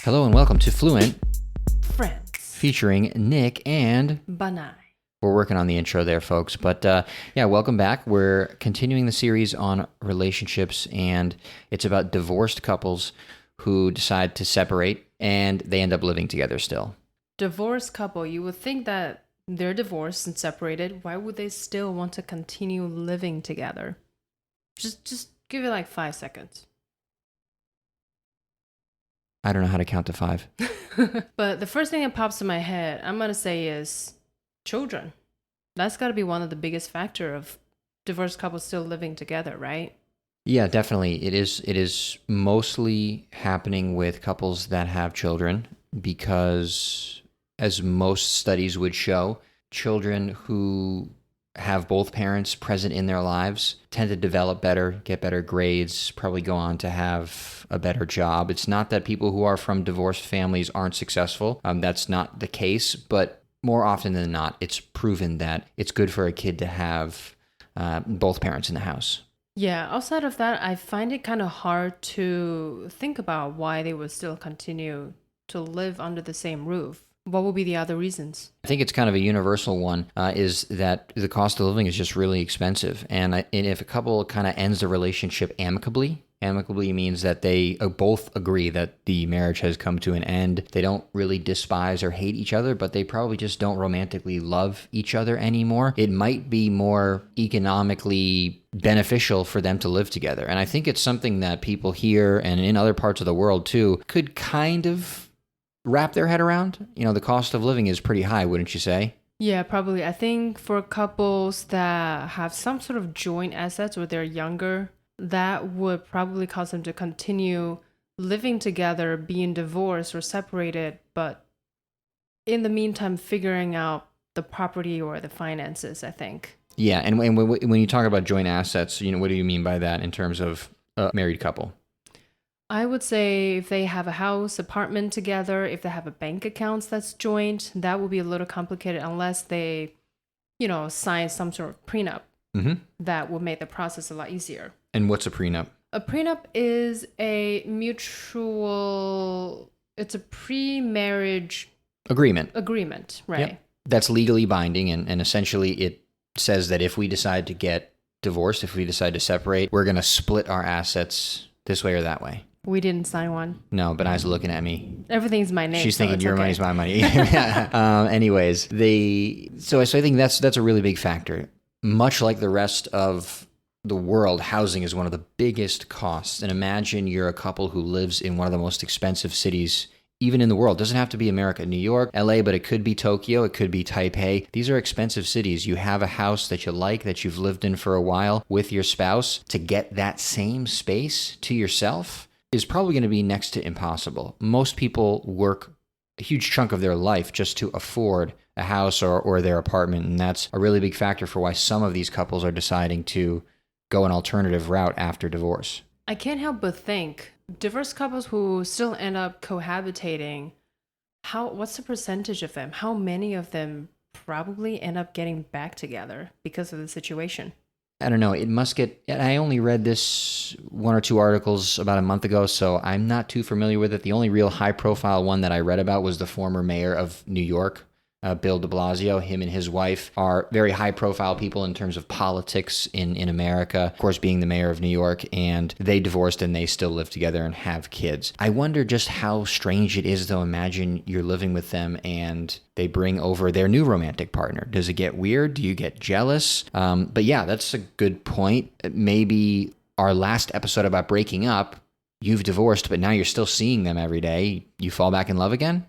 Hello and welcome to Fluent Friends. featuring Nick and Banai. we're working on the intro there, folks. But welcome back. We're continuing the series on relationships, and it's about divorced couples who decide to separate and they end up living together still. Divorced couple, you would think that they're divorced and separated. Why would they still want to continue living together? Just give it like 5 seconds. I don't know how to count to 5. But the first thing that pops in my head, I'm going to say is children. That's got to be one of the biggest factor of divorced couples still living together, right? Yeah, definitely. It is mostly happening with couples that have children because, as most studies would show, children who have both parents present in their lives tend to develop better, get better grades, probably go on to have a better job. It's not that people who are from divorced families aren't successful. That's not the case, but more often than not, it's proven that it's good for a kid to have both parents in the house. Yeah, outside of that, I find it kind of hard to think about why they would still continue to live under the same roof. What would be the other reasons? I think it's kind of a universal one, is that the cost of living is just really expensive. And if a couple kind of ends the relationship amicably means that they both agree that the marriage has come to an end. They don't really despise or hate each other, but they probably just don't romantically love each other anymore. It might be more economically beneficial for them to live together. And I think it's something that people here and in other parts of the world too could kind of wrap their head around. You know, the cost of living is pretty high, wouldn't you say? Yeah, probably. I think for couples that have some sort of joint assets or they're younger, that would probably cause them to continue living together, being divorced or separated, but in the meantime, figuring out the property or the finances, I think. Yeah, and when you talk about joint assets, you know, what do you mean by that in terms of a married couple? I would say if they have a house, apartment together, if they have a bank account that's joint, that would be a little complicated unless they, sign some sort of prenup. Mm-hmm. That would make the process a lot easier. And what's a prenup? A prenup is it's a pre-marriage Agreement, right? Yep. That's legally binding, and essentially it says that if we decide to get divorced, if we decide to separate, we're going to split our assets this way or that way. We didn't sign one. No, but Benai's looking at me. Everything's my name. She's thinking your okay. money's my money. Anyways, so I think that's a really big factor. Much like the rest of the world, housing is one of the biggest costs. And imagine you're a couple who lives in one of the most expensive cities even in the world. It doesn't have to be America, New York, LA, but it could be Tokyo, it could be Taipei. These are expensive cities. You have a house that you like, that you've lived in for a while with your spouse. To get that same space to yourself is probably going to be next to impossible. Most people work a huge chunk of their life just to afford a house or their apartment, and that's a really big factor for why some of these couples are deciding to go an alternative route after divorce. I can't help but think divorced couples who still end up cohabitating, what's the percentage of them? How many of them probably end up getting back together because of the situation? I don't know. I only read this 1 or 2 articles about a month ago, so I'm not too familiar with it. The only real high profile one that I read about was the former mayor of New York, Bill de Blasio. Him and his wife are very high profile people in terms of politics in America, of course being the mayor of New York, and they divorced and they still live together and have kids. I wonder just how strange it is, though. Imagine you're living with them and they bring over their new romantic partner. Does it get weird? Do you get jealous? But yeah, that's a good point. Maybe our last episode about breaking up, you've divorced, but now you're still seeing them every day. You fall back in love again?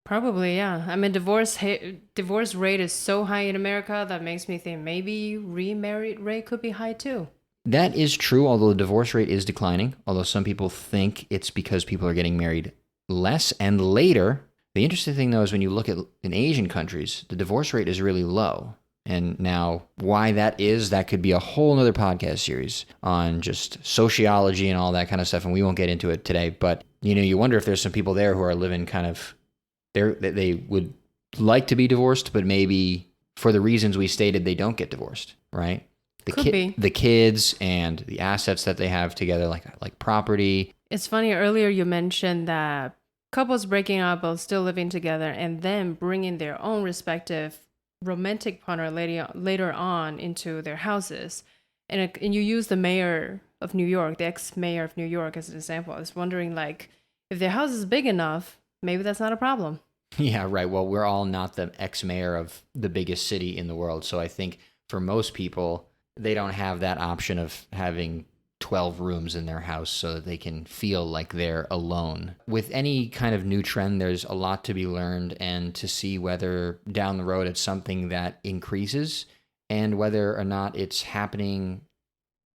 Probably, yeah. I mean, divorce rate is so high in America that makes me think maybe remarried rate could be high too. That is true, although the divorce rate is declining, although some people think it's because people are getting married less and later. The interesting thing, though, is when you look at in Asian countries, the divorce rate is really low. And now why that is, that could be a whole nother podcast series on just sociology and all that kind of stuff, and we won't get into it today. But, you wonder if there's some people there who are living kind of they would like to be divorced, but maybe for the reasons we stated, they don't get divorced, right? The kids and the assets that they have together, like property. It's funny, earlier you mentioned that couples breaking up but still living together and then bringing their own respective romantic partner later on into their houses. And you use the mayor of New York, the ex-mayor of New York as an example. I was wondering, like, if their house is big enough, maybe that's not a problem. Yeah, right. Well, we're all not the ex-mayor of the biggest city in the world. So I think for most people, they don't have that option of having 12 rooms in their house so that they can feel like they're alone. With any kind of new trend, there's a lot to be learned and to see whether down the road it's something that increases and whether or not it's happening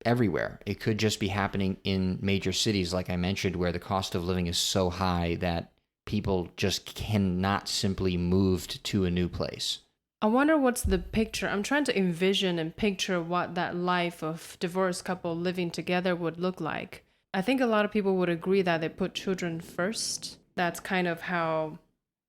everywhere. It could just be happening in major cities, like I mentioned, where the cost of living is so high that people just cannot simply move to a new place. I wonder what's the picture. I'm trying to envision and picture what that life of divorced couple living together would look like. I think a lot of people would agree that they put children first. That's kind of how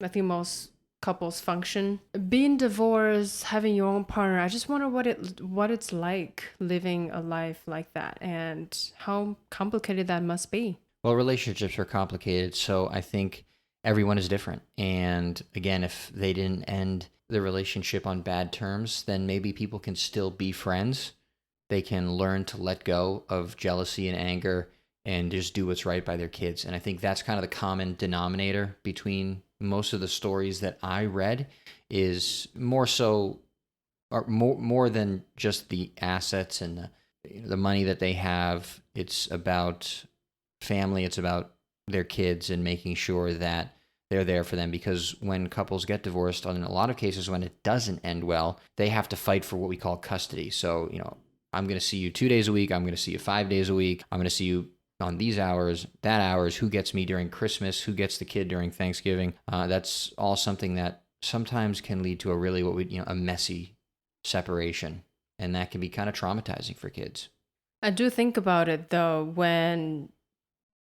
I think most couples function. Being divorced, having your own partner, I just wonder what it's like living a life like that and how complicated that must be. Well, relationships are complicated, so I think everyone is different. And again, if they didn't end the relationship on bad terms, then maybe people can still be friends. They can learn to let go of jealousy and anger and just do what's right by their kids. And I think that's kind of the common denominator between most of the stories that I read is more so, or more than just the assets and the money that they have. It's about family. It's about their kids and making sure that they're there for them, because when couples get divorced, in a lot of cases when it doesn't end well, they have to fight for what we call custody. So, I'm going to see you 2 days a week. I'm going to see you 5 days a week. I'm going to see you on these hours, that hours, who gets me during Christmas, who gets the kid during Thanksgiving. That's all something that sometimes can lead to a messy separation. And that can be kind of traumatizing for kids. I do think about it though, when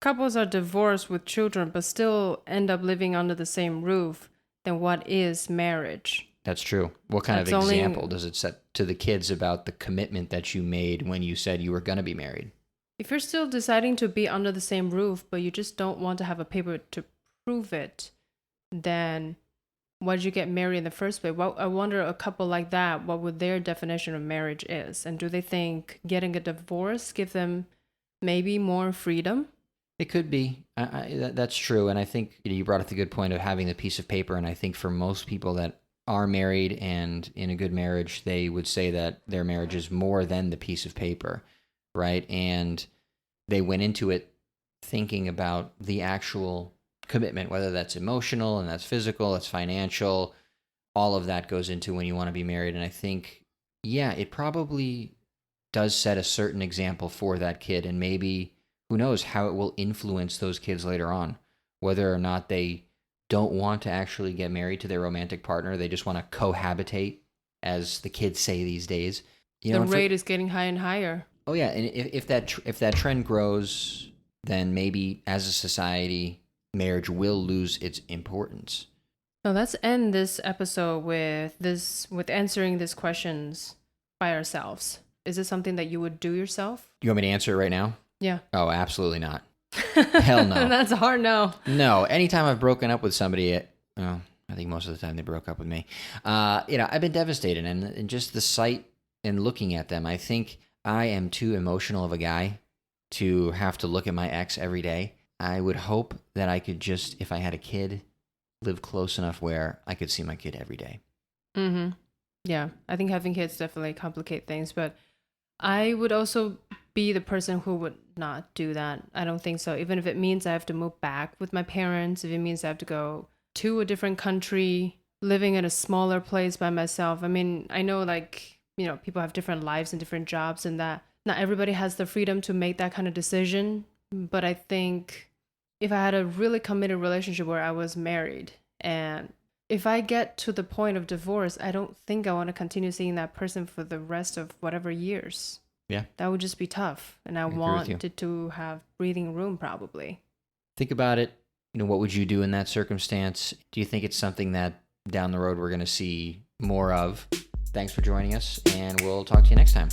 couples are divorced with children but still end up living under the same roof, then what is marriage? That's true. What kind of example does it set to the kids about the commitment that you made when you said you were going to be married? If you're still deciding to be under the same roof, but you just don't want to have a paper to prove it, then why did you get married in the first place? Well, I wonder, a couple like that, what would their definition of marriage is? And do they think getting a divorce give them maybe more freedom? It could be. That's true. And I think you brought up the good point of having the piece of paper. And I think for most people that are married and in a good marriage, they would say that their marriage is more than the piece of paper, right? And they went into it thinking about the actual commitment, whether that's emotional and that's physical, that's financial. All of that goes into when you want to be married. And I think, yeah, it probably does set a certain example for that kid. And maybe, who knows how it will influence those kids later on, whether or not they don't want to actually get married to their romantic partner. They just want to cohabitate, as the kids say these days. The rate is getting higher and higher. Oh yeah, and if that trend grows, then maybe as a society, marriage will lose its importance. So let's end this episode with answering these questions by ourselves. Is this something that you would do yourself? You want me to answer it right now? Yeah. Oh, absolutely not. Hell no. That's a hard no. No. Anytime I've broken up with somebody, I think most of the time they broke up with me. I've been devastated, and just the sight and looking at them, I think I am too emotional of a guy to have to look at my ex every day. I would hope that I could just, if I had a kid, live close enough where I could see my kid every day. Mm-hmm. Yeah, I think having kids definitely complicate things, but I would also be the person who would not do that. I don't think so. Even if it means I have to move back with my parents, if it means I have to go to a different country, living in a smaller place by myself. I mean, I know people have different lives and different jobs, and that not everybody has the freedom to make that kind of decision. But I think if I had a really committed relationship where I was married, and if I get to the point of divorce, I don't think I want to continue seeing that person for the rest of whatever years. Yeah. That would just be tough. And I wanted to have breathing room, probably. Think about it. What would you do in that circumstance? Do you think it's something that down the road we're going to see more of? Thanks for joining us, and we'll talk to you next time.